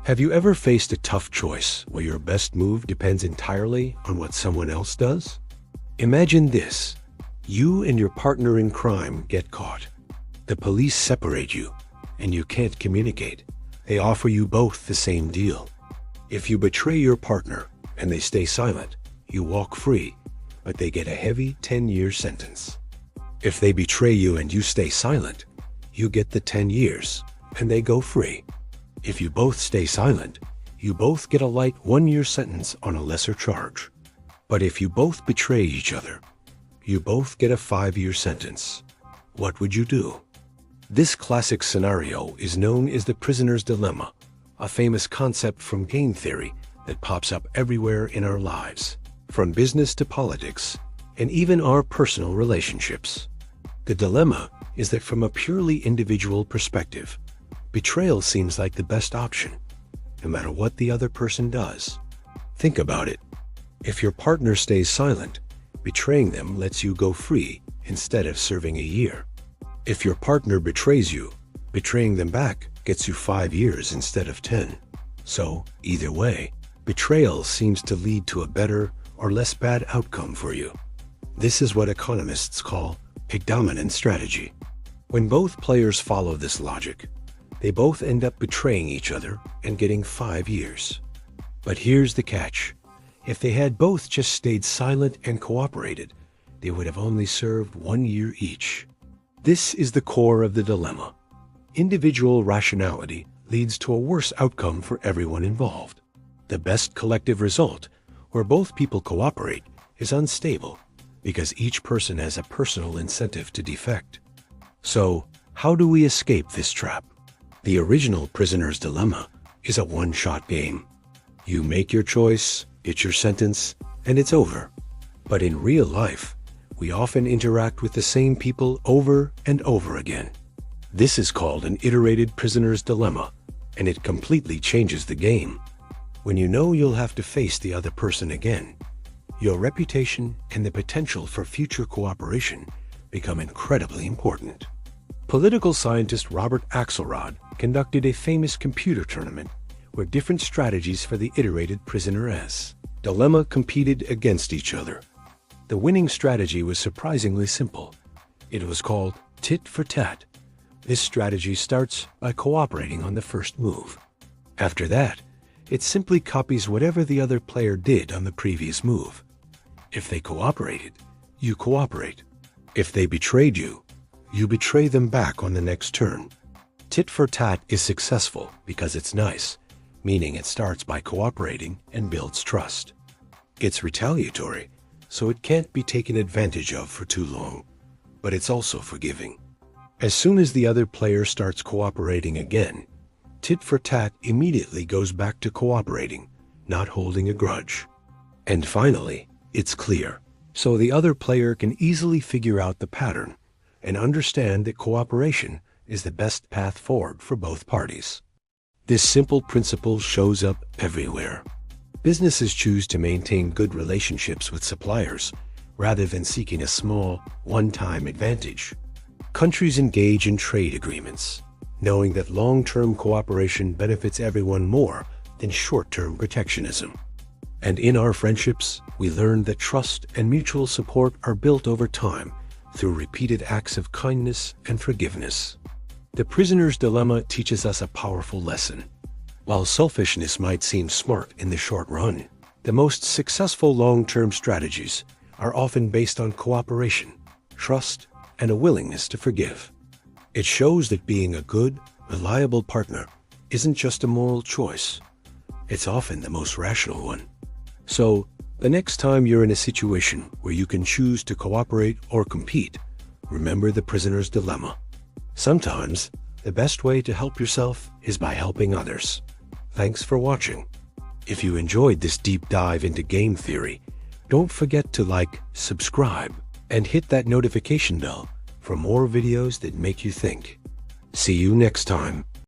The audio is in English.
Have you ever faced a tough choice where your best move depends entirely on what someone else does? Imagine this. You and your partner in crime get caught. The police separate you, and you can't communicate. They offer you both the same deal. If you betray your partner and they stay silent, you walk free, but they get a heavy 10-year sentence. If they betray you and you stay silent, you get the 10 years, and they go free. If you both stay silent, you both get a light 1-year sentence on a lesser charge. But if you both betray each other, you both get a 5-year sentence. What would you do? This classic scenario is known as the prisoner's dilemma, a famous concept from game theory that pops up everywhere in our lives, from business to politics, and even our personal relationships. The dilemma is that from a purely individual perspective, betrayal seems like the best option, no matter what the other person does. Think about it. If your partner stays silent, betraying them lets you go free instead of serving a year. If your partner betrays you, betraying them back gets you 5 years instead of 10. So, either way, betrayal seems to lead to a better or less bad outcome for you. This is what economists call a dominant strategy. When both players follow this logic, they both end up betraying each other and getting 5 years. But here's the catch. If they had both just stayed silent and cooperated, they would have only served 1 year each. This is the core of the dilemma. Individual rationality leads to a worse outcome for everyone involved. The best collective result, where both people cooperate, is unstable because each person has a personal incentive to defect. So, how do we escape this trap? The original prisoner's dilemma is a one-shot game. You make your choice, get your sentence, and it's over. But in real life, we often interact with the same people over and over again. This is called an iterated prisoner's dilemma, and it completely changes the game. When you know you'll have to face the other person again, your reputation and the potential for future cooperation become incredibly important. Political scientist Robert Axelrod conducted a famous computer tournament where different strategies for the iterated prisoner's dilemma competed against each other. The winning strategy was surprisingly simple. It was called tit for tat. This strategy starts by cooperating on the first move. After that, it simply copies whatever the other player did on the previous move. If they cooperated, you cooperate. If they betrayed you, you betray them back on the next turn. Tit for tat is successful because it's nice, meaning it starts by cooperating and builds trust. It's retaliatory, so it can't be taken advantage of for too long, but it's also forgiving. As soon as the other player starts cooperating again, tit for tat immediately goes back to cooperating, not holding a grudge. And finally, it's clear, so the other player can easily figure out the pattern and understand that cooperation is the best path forward for both parties. This simple principle shows up everywhere. Businesses choose to maintain good relationships with suppliers rather than seeking a small, one-time advantage. Countries engage in trade agreements, knowing that long-term cooperation benefits everyone more than short-term protectionism. And in our friendships, we learn that trust and mutual support are built over time through repeated acts of kindness and forgiveness. The prisoner's dilemma teaches us a powerful lesson. While selfishness might seem smart in the short run, the most successful long-term strategies are often based on cooperation, trust, and a willingness to forgive. It shows that being a good, reliable partner isn't just a moral choice. It's often the most rational one. So, the next time you're in a situation where you can choose to cooperate or compete, remember the prisoner's dilemma. Sometimes, the best way to help yourself is by helping others. Thanks for watching. If you enjoyed this deep dive into game theory, don't forget to like, subscribe, and hit that notification bell for more videos that make you think. See you next time.